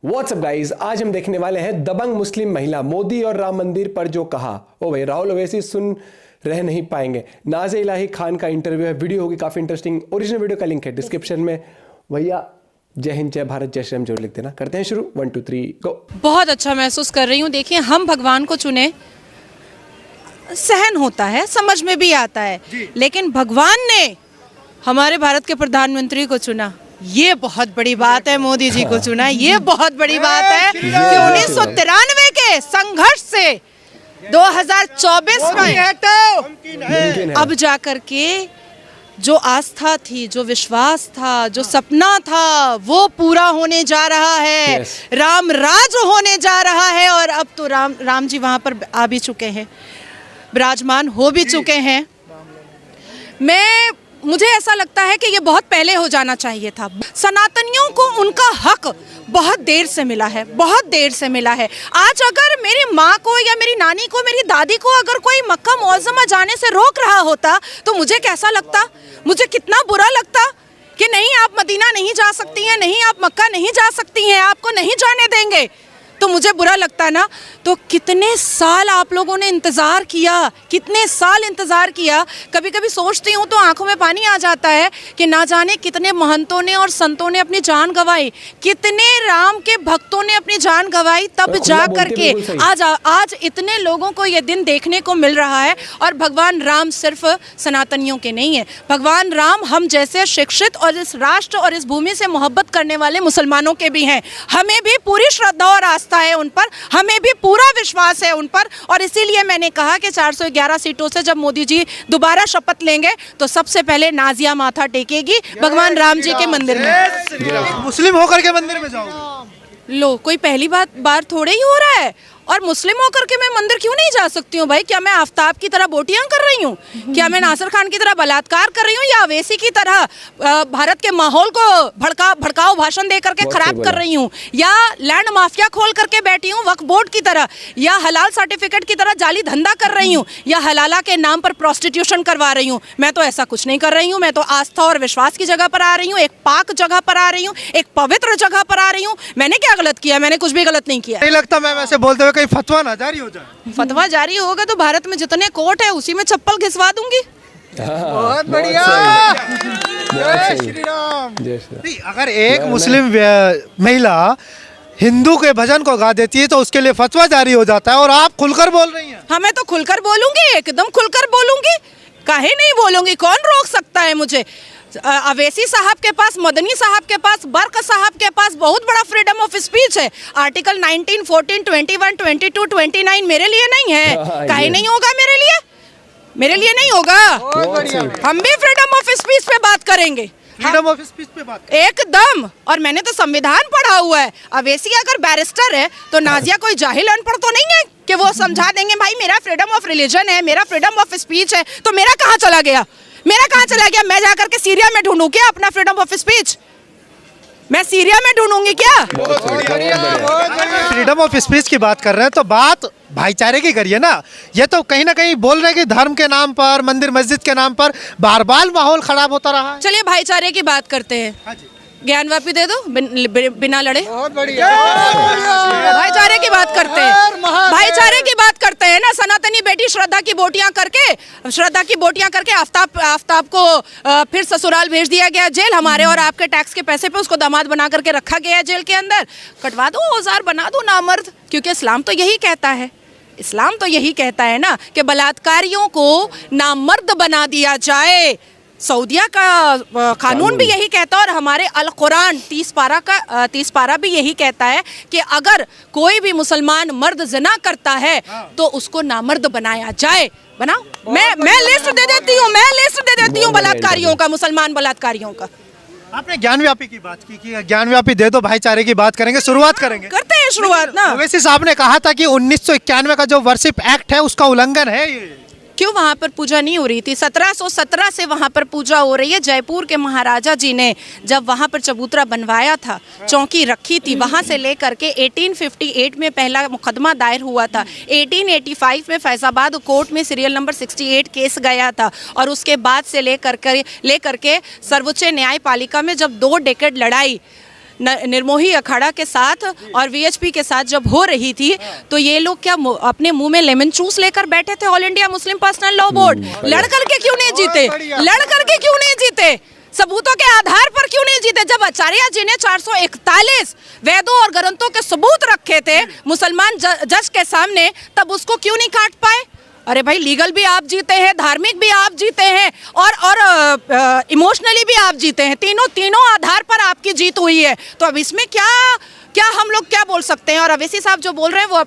WhatsApp guys, आज हम देखने वाले हैं दबंग मुस्लिम महिला मोदी और राम मंदिर पर जो कहा। ओ भाई, राहुल ओवैसी सुन रह नहीं पाएंगे। नाज़े इलाही खान का इंटरव्यू है, वीडियो होगी काफी इंटरेस्टिंग। ओरिजिनल वीडियो का लिंक है डिस्क्रिप्शन में। भैया जय हिंद, जय भारत, जय श्री राम जरूर लिख देना। करते हैं शुरू, 1 2 3 गो। बहुत अच्छा महसूस कर रही हूँ। देखिए, हम भगवान को चुने, सहन होता है, समझ में भी आता है, लेकिन भगवान ने हमारे भारत के प्रधानमंत्री को चुना। ये बहुत बड़ी बात है। मोदी जी को चुना, ये बहुत बड़ी बात है कि 1993 के संघर्ष से 2024 में अब जाकर के जो आस्था थी, जो विश्वास था, जो सपना था, वो पूरा होने जा रहा है। राम राज होने जा रहा है। और अब तो राम जी वहां पर आ भी चुके हैं, विराजमान हो भी चुके हैं। मुझे ऐसा लगता है कि ये बहुत पहले हो जाना चाहिए था। सनातनियों को उनका हक बहुत देर से मिला है, बहुत देर से मिला है। आज अगर मेरी माँ को या मेरी नानी को, मेरी दादी को अगर कोई मक्का मुअज़्ज़मा जाने से रोक रहा होता तो मुझे कैसा लगता, मुझे कितना बुरा लगता कि नहीं, आप मदीना नहीं जा सकती हैं, नहीं आप मक्का नहीं जा सकती हैं, आपको नहीं जाने देंगे, तो मुझे बुरा लगता ना। तो कितने साल आप लोगों ने इंतज़ार किया, कितने साल इंतज़ार किया। कभी कभी सोचती हूँ तो आंखों में पानी आ जाता है कि ना जाने कितने महंतों ने और संतों ने अपनी जान गंवाई, कितने राम के भक्तों ने अपनी जान गंवाई, तब जा करके आज इतने लोगों को ये दिन देखने को मिल रहा है। और भगवान राम सिर्फ सनातनियों के नहीं है, भगवान राम हम जैसे शिक्षित और इस राष्ट्र और इस भूमि से मोहब्बत करने वाले मुसलमानों के भी हैं। हमें भी पूरी श्रद्धा और आस्था है उन पर, हमें भी पूरा विश्वास है उन पर। और इसीलिए मैंने कहा कि 411 सीटों से जब मोदी जी दोबारा शपथ लेंगे तो सबसे पहले नाजिया माथा टेकेगी भगवान राम जी के मंदिर में। मुस्लिम होकर के मंदिर में जाऊंगी। लो, कोई पहली बार थोड़े ही हो रहा है। और मुस्लिम होकर के मैं मंदिर क्यों नहीं जा सकती हूँ भाई? क्या मैं आफ्ताब की तरह बोटियां कर रही हूँ? क्या मैं नासिर खान की तरह बलात्कार कर रही हूँ, या अवैसी की तरह भारत के माहौल को भड़काऊ भाषण दे करके खराब कर रही हूँ, या लैंड माफिया खोल करके बैठी हूँ वक्फ बोर्ड की तरह, या हलाल सर्टिफिकेट की तरह जाली धंधा कर रही हूँ, या हलाला के नाम पर प्रोस्टिट्यूशन करवा रही हूँ? मैं तो ऐसा कुछ नहीं कर रही हूँ। मैं तो आस्था और विश्वास की जगह पर आ रही हूँ, एक पाक जगह पर आ रही हूँ, एक पवित्र जगह पर आ रही हूँ। मैंने क्या गलत किया? मैंने कुछ भी गलत नहीं किया। नहीं लगता मैम ऐसे बोलते हुए कहीं फतवा ना जारी हो जाए? फतवा जारी होगा तो भारत में जितने कोर्ट है उसी में चप्पल घिसवा दूंगी। बहुत बढ़िया, जय श्री राम। अगर एक मुस्लिम महिला हिंदू के भजन को गा देती है तो उसके लिए फतवा जारी हो जाता है, और आप खुलकर बोल रही हैं। हाँ, मैं तो खुलकर बोलूंगी, एकदम खुलकर बोलूंगी। काहे नहीं बोलूंगी? कौन रोक सकता है मुझे? अवैसी साहब के पास, मदनी साहब के पास, बर्क साहब के पास बहुत बड़ा फ्रीडम ऑफ स्पीच है। आर्टिकल 19, 14, 21, 22, 29 मेरे लिए नहीं है। काहे नहीं होगा मेरे लिए? मेरे लिए नहीं होगा। हम भी फ्रीडम ऑफ स्पीच पे बात करेंगे, फ्रीडम ऑफ स्पीच पे बात एकदम। और मैंने तो संविधान पढ़ा हुआ है। अवैसी अगर बैरिस्टर है तो नाजिया कोई जाहिल अनपढ़ तो नहीं है कि वो समझा देंगे भाई मेरा फ्रीडम ऑफ रिलीजन है, मेरा फ्रीडम ऑफ स्पीच है। तो मेरा कहाँ चला गया? मेरा कहाँ चला गया? मैं जाकर के सीरिया में ढूंढूं क्या अपना फ्रीडम ऑफ स्पीच? मैं सीरिया में ढूंढूंगी क्या? फ्रीडम ऑफ स्पीच की बात कर रहे हैं तो बात भाईचारे की करिए ना। ये तो कहीं ना कहीं बोल रहे हैं कि धर्म के नाम पर, मंदिर मस्जिद के नाम पर बार बार माहौल खराब होता रहा है। चलिए भाईचारे की बात करते हैं। ज्ञानवापी दे दो बिना लड़े। बहुत बढ़िया। भाईचारे की बात करते हैं, भाईचारे की बात करते हैं ना। सनातनी बेटी श्रद्धा की बोटियां करके आफ्ताब को फिर ससुराल भेज दिया गया, जेल। हमारे और आपके टैक्स के पैसे पे उसको दामाद बना करके रखा गया है जेल के अंदर। कटवा दो, औजार बना दो नामर्द, क्योंकि इस्लाम तो यही कहता है। इस्लाम तो यही कहता है ना कि बलात्कारियों को नामर्द बना दिया जाए। सऊदिया का कानून भी यही कहता है, और हमारे अल कुरान 30 पारा भी यही कहता है कि अगर कोई भी मुसलमान मर्द ज़िना करता है तो उसको नामर्द बनाया जाए। बनाओ, मैं लिस्ट दे देती हूँ बलात्कारियों का, मुसलमान बलात्कारियों का। आपने ज्ञानव्यापी की बात की, ज्ञानव्यापी दे दो, भाईचारे की बात करेंगे, शुरुआत करेंगे। करते हैं शुरुआत ना। ओवैसी साहब ने कहा था कि 1991 का जो वर्शिप एक्ट है उसका उल्लंघन है। ये क्यों वहाँ पर पूजा नहीं हो रही थी? 1717 से वहाँ पर पूजा हो रही है। जयपुर के महाराजा जी ने जब वहाँ पर चबूतरा बनवाया था, चौकी रखी थी, वहाँ से लेकर के 1858 में पहला मुकदमा दायर हुआ था। 1885 में फैजाबाद कोर्ट में सीरियल नंबर 68 केस गया था, और उसके बाद से लेकर के सर्वोच्च न्यायपालिका में जब 2 डेकेड लड़ाई, निर्मोही अखाड़ा के साथ और वीएचपी के साथ जब हो रही थी तो ये लोग क्या अपने मुंह में लेमन जूस लेकर बैठे थे? All India Muslim personal law board लड़ करके क्यों नहीं जीते? लड़ करके क्यों नहीं जीते? सबूतों के आधार पर क्यों नहीं जीते? जब आचार्य जी ने 441 वेदों और ग्रंथों के सबूत रखे थे मुसलमान जज के सामने, तब उसको क्यों नहीं काट पाए? अरे भाई, लीगल भी आप जीते हैं, धार्मिक भी आप जीते हैं और इमोशनली भी आप जीते हैं। तीनों आधार पर आपकी जीत हुई है। तो अब इसमें क्या हम लोग क्या बोल सकते हैं? और अवैसी साहब जो बोल रहे हैं वो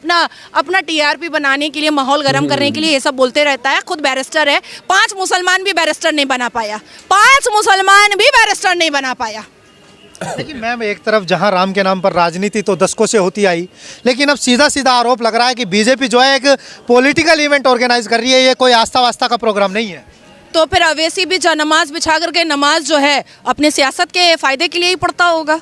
अपना टीआरपी बनाने के लिए, माहौल गर्म करने के लिए ये सब बोलते रहता है। खुद बैरिस्टर है, 5 मुसलमान भी बैरिस्टर नहीं बना पाया, 5 मुसलमान भी बैरिस्टर नहीं बना पाया। लेकिन मैम, एक तरफ जहां राम के नाम पर राजनीति तो दशकों से होती आई, लेकिन अब सीधा सीधा आरोप लग रहा है कि बीजेपी जो है एक पॉलिटिकल इवेंट ऑर्गेनाइज कर रही है, ये कोई आस्था वास्ता का प्रोग्राम नहीं है। तो फिर अवैसी भी नमाज बिछा करके नमाज जो है अपने सियासत के फायदे के लिए ही पढ़ता होगा,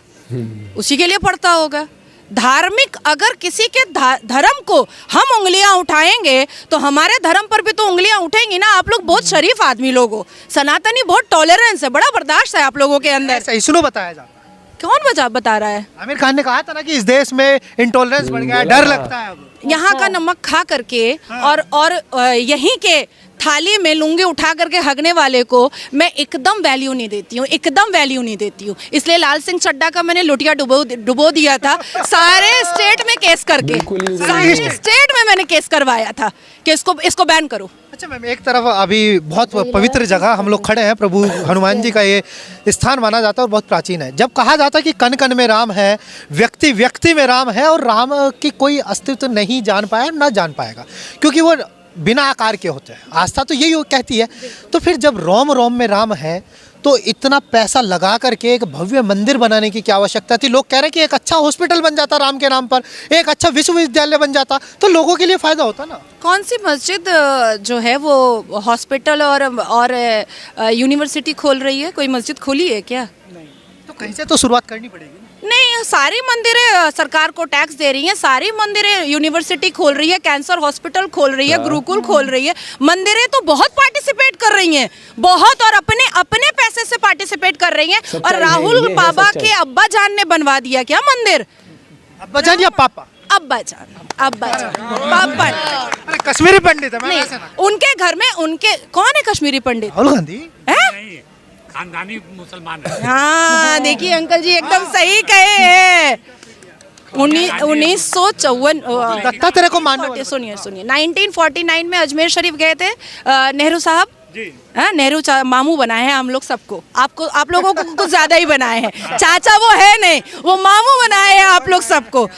उसी के लिए पढ़ता होगा। धार्मिक अगर किसी के धर्म को हम उंगलियां उठाएंगे तो हमारे धर्म पर भी तो उंगलियां उठेंगी ना। आप लोग बहुत शरीफ आदमी लोग हो, सनातनी बहुत टॉलरेंस है, बड़ा बर्दाश्त है आप लोगों के अंदर। ऐसा इसलिए बताया जाता है। कौन बता रहा है? आमिर खान ने कहा था ना कि इस देश में इंटॉलरेंस बढ़ गया है, डर लगता है अब। यहाँ का नमक खा करके और यहीं के थाली में लुंगी उठा करके हगने वाले को मैं एकदम वैल्यू नहीं देती हूँ, एकदम वैल्यू नहीं देती हूँ। इसलिए लाल सिंह चड्ढा का मैंने लुटिया डुबो दिया था सारे स्टेट में केस करके, सारे स्टेट में मैंने केस करवाया था कि इसको बैन करो। अच्छा मैम, एक तरफ अभी बहुत पवित्र जगह हम लोग खड़े हैं, प्रभु हनुमान जी का ये स्थान माना जाता है और बहुत प्राचीन है। जब कहा जाता है कि कण कण में राम है, व्यक्ति व्यक्ति में राम है और राम की कोई अस्तित्व नहीं जान पाया, ना जान पाएगा, क्योंकि वो बिना आकार के होते हैं। आस्था तो यही कहती है। तो फिर जब रोम रोम में राम है तो इतना पैसा लगा करके एक भव्य मंदिर बनाने की क्या आवश्यकता थी? लोग कह रहे हैं कि एक अच्छा हॉस्पिटल बन जाता राम के नाम पर, एक अच्छा विश्वविद्यालय बन जाता तो लोगों के लिए फायदा होता ना। कौन सी मस्जिद जो है वो हॉस्पिटल और यूनिवर्सिटी खोल रही है? कोई मस्जिद खोली है क्या? नहीं। तो कहीं से तो शुरुआत करनी पड़ेगी। नहीं, सारी मंदिरें सरकार को टैक्स दे रही हैं, सारी मंदिरें यूनिवर्सिटी खोल रही है, कैंसर हॉस्पिटल खोल रही है, गुरुकुल खोल रही है। मंदिरें तो बहुत पार्टिसिपेट कर रही हैं, बहुत, और अपने पैसे से पार्टिसिपेट कर रही हैं। और राहुल बाबा के अब्बा जान ने बनवा दिया क्या मंदिर? अब्बा जान या पापा? अब्बा जान पापा। अरे कश्मीरी पंडित है। नहीं, उनके घर में कौन है कश्मीरी पंडित? राहुल गांधी है, खानदानी मुसलमान है। हाँ, देखिए अंकल जी एकदम सही कहे हैं। 1954 लगता तेरे को मानने। सुनिए 1949 में अजमेर शरीफ गए थे नेहरू साहब। नेहरू मामू बनाए हैं हम लोग सबको, आप लोगों को कुछ ज्यादा ही बनाए हैं। चाचा वो है नहीं, वो मामू बनाए हैं आप लोग सबको।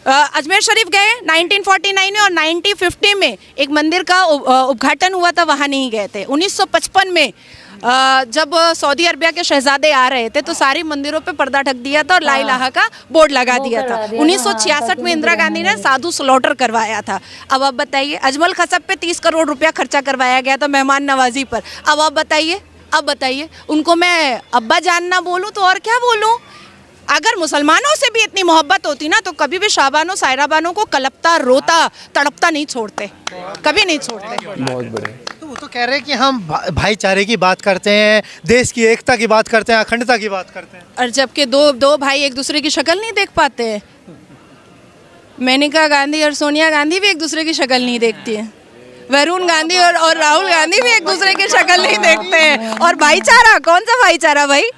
अजमेर शरीफ गए 1949 में और 1950 में एक मंदिर का उद्घाटन हुआ था, वहाँ नहीं गए थे। 1955 में जब सऊदी अरबिया के शहजादे आ रहे थे तो सारी मंदिरों पे पर्दा ढक दिया था और ला इलाहा का बोर्ड लगा दिया था। 1966 में इंदिरा गांधी ने साधु स्लॉटर करवाया था। अब आप बताइए, अजमल खसब पे 30 करोड़ रुपया खर्चा करवाया गया था मेहमान नवाजी पर। अब आप बताइए उनको मैं अब्बा जान ना बोलूं तो और क्या बोलूं? अगर मुसलमानों से भी इतनी मोहब्बत होती ना तो कभी भी शाबानो सायराबानों को कलपता, रोता, तड़पता नहीं छोड़ते, कभी नहीं छोड़ते। बहुत बड़े। तो वो तो कह रहे हैं कि हम भाईचारे की बात करते हैं, देश की एकता की बात करते हैं, अखंडता की बात करते हैं, और जबकि दो भाई एक दूसरे की शक्ल नहीं देख पाते हैं। मेनका गांधी और सोनिया गांधी भी एक दूसरे की शक्ल नहीं देखती है। वरुण गांधी और राहुल गांधी भी एक दूसरे की शक्ल नहीं देखते हैं। और भाईचारा, कौन सा भाईचारा भाई?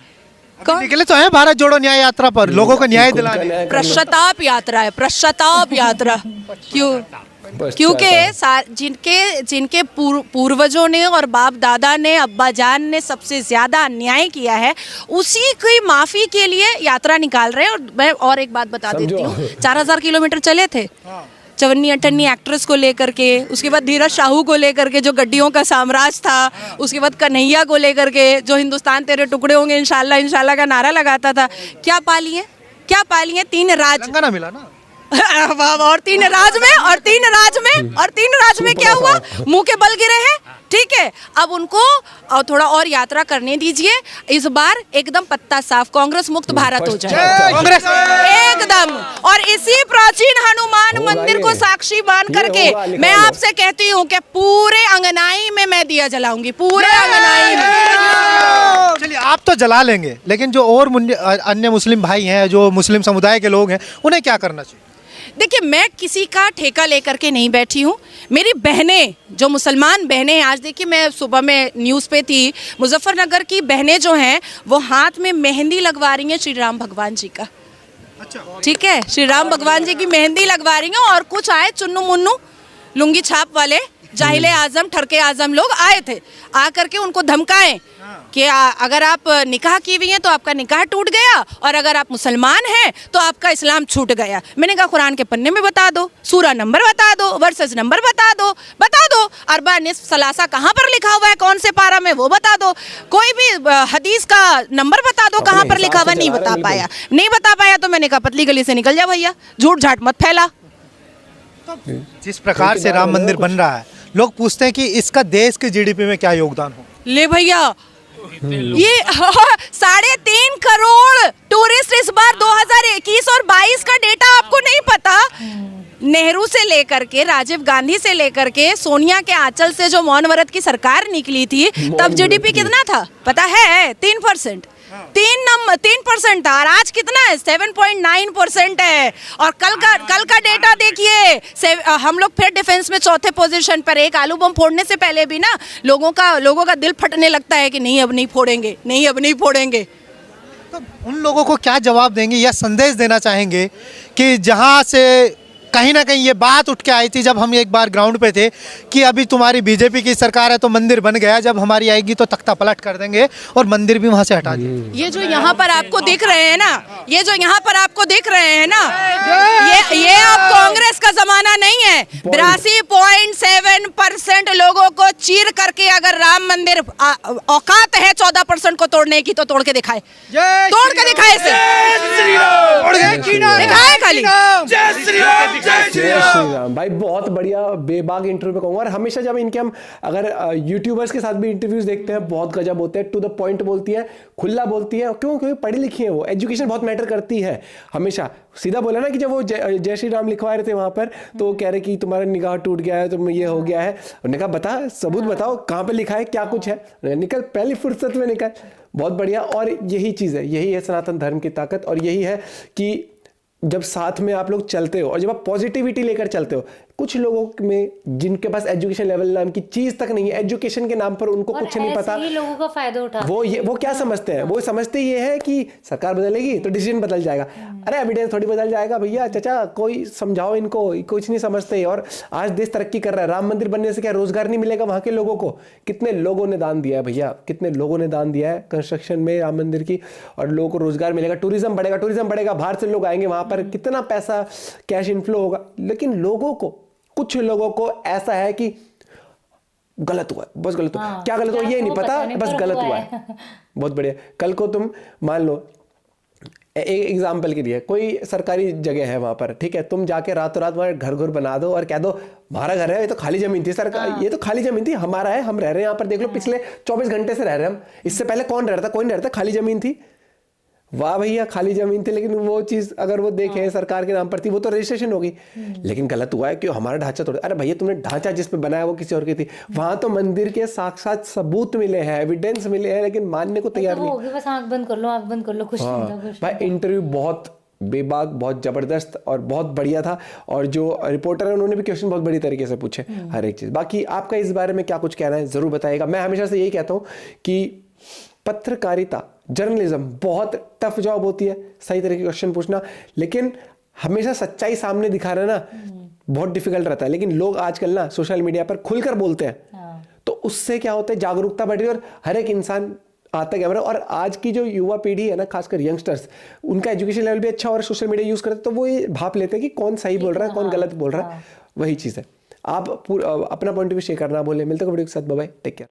निकले तो है भारत जोड़ो न्याय यात्रा पर, लोगों को न्याय दिलाने। पश्चाताप यात्रा है, पश्चाताप यात्रा। क्योंकि जिनके पूर्वजों ने और बाप दादा ने, अब्बा जान ने सबसे ज्यादा अन्याय किया है, उसी की माफी के लिए यात्रा निकाल रहे हैं। और मैं और एक बात बता देती हूँ, 4000 किलोमीटर चले थे चवन्नी अठन्नी एक्ट्रेस को लेकर के, उसके बाद धीरज शाहू को लेकर के जो गड्डियों का साम्राज्य था, उसके बाद कन्हैया को लेकर के जो हिंदुस्तान तेरे टुकड़े होंगे इंशाल्लाह इंशाल्लाह का नारा लगाता था। क्या पाली है? 3 राज ना मिला ना। और तीन राज में क्या हुआ? मुंह के बल गिरे हैं। ठीक है, अब उनको थोड़ा और यात्रा करने दीजिए। इस बार एकदम पत्ता साफ, कांग्रेस मुक्त भारत हो जाए, कांग्रेस एकदम। और इसी प्राचीन हनुमान मंदिर को साक्षी मान करके मैं आपसे कहती हूँ कि पूरे अंगनाई में मैं दिया जलाऊंगी, पूरे अंगनाई में। चलिए आप तो जला लेंगे, लेकिन जो और अन्य मुस्लिम भाई हैं, जो मुस्लिम समुदाय के लोग हैं, उन्हें क्या करना चाहिए? देखिए, मैं किसी का ठेका लेकर के नहीं बैठी हूँ। मेरी बहनें, जो मुसलमान बहनें हैं, आज देखिए मैं सुबह में न्यूज़ पे थी, मुजफ्फरनगर की बहनें जो हैं वो हाथ में मेहंदी लगवा रही हैं श्री राम भगवान जी का। अच्छा, ठीक है, श्री राम भगवान जी की मेहंदी लगवा रही हैं। और कुछ आए चुन्नू मुन्नू लुंगी छाप वाले जाहिले आजम ठरके आजम लोग आए थे, आ करके उनको धमकाएं कि अगर आप निकाह की हुई हैं तो आपका निकाह टूट गया, और अगर आप मुसलमान हैं तो आपका इस्लाम छूट गया। मैंने कहा कुरान के पन्ने में बता दो, सूरा नंबर बता दो, वर्सेस नंबर बता दो, अरबा निस्फ सलासा कहाँ पर लिखा हुआ है, कौन से पारा में, वो बता दो। कोई भी हदीस का नंबर बता दो कहाँ पर लिखा हुआ, नहीं बता पाया तो मैंने कहा पतली गली से निकल जा भैया, झूठ झाट मत फैला। जिस प्रकार से राम मंदिर बन रहा है, लोग पूछते हैं कि इसका देश के जीडीपी में क्या योगदान हो। ले भैया, ये 3.5 करोड़ टूरिस्ट इस बार 2021 और 22 का डेटा आपको नहीं पता। नेहरू से लेकर के, राजीव गांधी से लेकर के, सोनिया के आंचल से जो मौन व्रत की सरकार निकली थी, तब जीडीपी कितना था पता है? 3%। 3% था, और आज कितना है? 7.9% है। और कल का डेटा देखिए, हम लोग फिर डिफेंस में चौथे पोजीशन पर। एक आलू बम फोड़ने से पहले भी ना लोगों का दिल फटने लगता है कि नहीं अब नहीं फोड़ेंगे। तो उन लोगों को क्या जवाब देंगे या संदेश देना चाहेंगे कि जहां से कहीं ना कहीं ये बात उठ के आई थी जब हम एक बार ग्राउंड पे थे कि अभी तुम्हारी बीजेपी की सरकार है तो मंदिर बन गया, जब हमारी आएगी तो तख्ता पलट कर देंगे और मंदिर भी वहां से हटा देंगे। ये जो यहाँ पर आपको दिख रहे हैं ना, ये अब कांग्रेस का जमाना नहीं है। 82.7% लोगों को चीर करके अगर राम मंदिर औकात है 14% को तोड़ने की तो तोड़ के दिखाए इसे। दिखाए खाली। जय श्री राम भाई, बहुत बढ़िया बेबाक इंटरव्यू पे कहूंगा। और हमेशा जब इनके हम अगर यूट्यूबर्स के साथ भी इंटरव्यूज देखते हैं, बहुत गजब होते हैं, टू द पॉइंट बोलती है, खुला बोलती है। क्योंकि पढ़ी लिखी है वो, एजुकेशन बहुत मैटर करती है। हमेशा सीधा बोला ना कि जब वो जय श्री राम लिखवा रहे थे वहां पर, तो वो कह रहे कि तुम्हारा निगाह टूट गया है, तुम ये हो गया है। उन्होंने कहा बता, सबूत बताओ, कहाँ पे लिखा है, क्या कुछ है। निकल, पहली फुर्सत में निकल। बहुत बढ़िया। और यही चीज़ है, यही है सनातन धर्म की ताकत। और यही है कि जब साथ में आप लोग चलते हो और जब आप पॉजिटिविटी लेकर चलते हो, कुछ लोगों में जिनके पास एजुकेशन लेवल नाम की चीज तक नहीं है, एजुकेशन के नाम पर उनको कुछ नहीं पता, लोगों का फायदा उठा वो क्या समझते हैं? वो समझते ये है कि सरकार बदलेगी तो डिसीजन बदल जाएगा। अरे एविडेंस थोड़ी बदल जाएगा भैया, चाचा कोई समझाओ इनको, कुछ नहीं समझते। और आज देश तरक्की कर रहा है, राम मंदिर बनने से क्या रोजगार नहीं मिलेगा वहां के लोगों को? कितने लोगों ने दान दिया है भैया, कितने लोगों ने दान दिया है कंस्ट्रक्शन में राम मंदिर की, और लोगों को रोजगार मिलेगा, टूरिज्म बढ़ेगा, बाहर से लोग आएंगे वहां पर, कितना पैसा कैश इनफ्लो होगा। लेकिन कुछ लोगों को ऐसा है कि गलत हुआ, बस गलत हुआ। क्या गलत हुआ ये नहीं पता, बस गलत हुआ है। बहुत बढ़िया। कल को तुम मान लो, एक एग्जाम्पल के लिए, कोई सरकारी जगह है वहां पर, ठीक है, तुम जाके रातों रात वहां घर बना दो और कह दो हमारा घर है, ये तो खाली जमीन थी सरकार, ये तो खाली जमीन थी, हमारा है, हम रह रहे हैं यहाँ पर, देख लो पिछले 24 घंटे से रह रहे हैं हम, इससे पहले कौन रह रहा था? कोई नहीं रहता, खाली जमीन थी। वाह भैया, खाली जमीन थी, लेकिन वो चीज अगर वो देखें सरकार के नाम पर थी, वो तो रजिस्ट्रेशन होगी। लेकिन गलत हुआ है कि हमारा ढांचा तोड़। अरे भैया, तुमने ढांचा जिस पे बनाया वो किसी और की थी। वहां तो मंदिर के साक्षात सबूत मिले हैं, एविडेंस मिले हैं, लेकिन मानने को तैयार नहीं। बस आंख बंद कर लो कुछ भाई इंटरव्यू बहुत बेबाक, बहुत जबरदस्त और बहुत बढ़िया था। और जो रिपोर्टर है उन्होंने भी क्वेश्चन बहुत बड़ी तरीके से पूछे, हर एक चीज। बाकी आपका इस बारे में क्या कुछ कहना है जरूर बताइएगा। मैं हमेशा से यही कहता हूँ कि पत्रकारिता, जर्नलिज्म बहुत टफ जॉब होती है, सही तरह के क्वेश्चन पूछना, लेकिन हमेशा सच्चाई सामने दिखाना ना बहुत डिफिकल्ट रहता है। लेकिन लोग आजकल ना सोशल मीडिया पर खुलकर बोलते हैं, तो उससे क्या होता है, जागरूकता बढ़ रही है और हर एक इंसान आता है कैमरा। और आज की जो युवा पीढ़ी है ना, खासकर यंगस्टर्स, उनका एजुकेशन लेवल भी अच्छा और सोशल मीडिया यूज करते, तो वो ये भाप लेते हैं कि कौन सही बोल रहा है, कौन गलत बोल रहा है। वही चीज़ है। आप अपना पॉइंट ऑफ व्यू शेयर करना बोले। मिलते हैं वीडियो के साथ, बाय बाय, टेक केयर।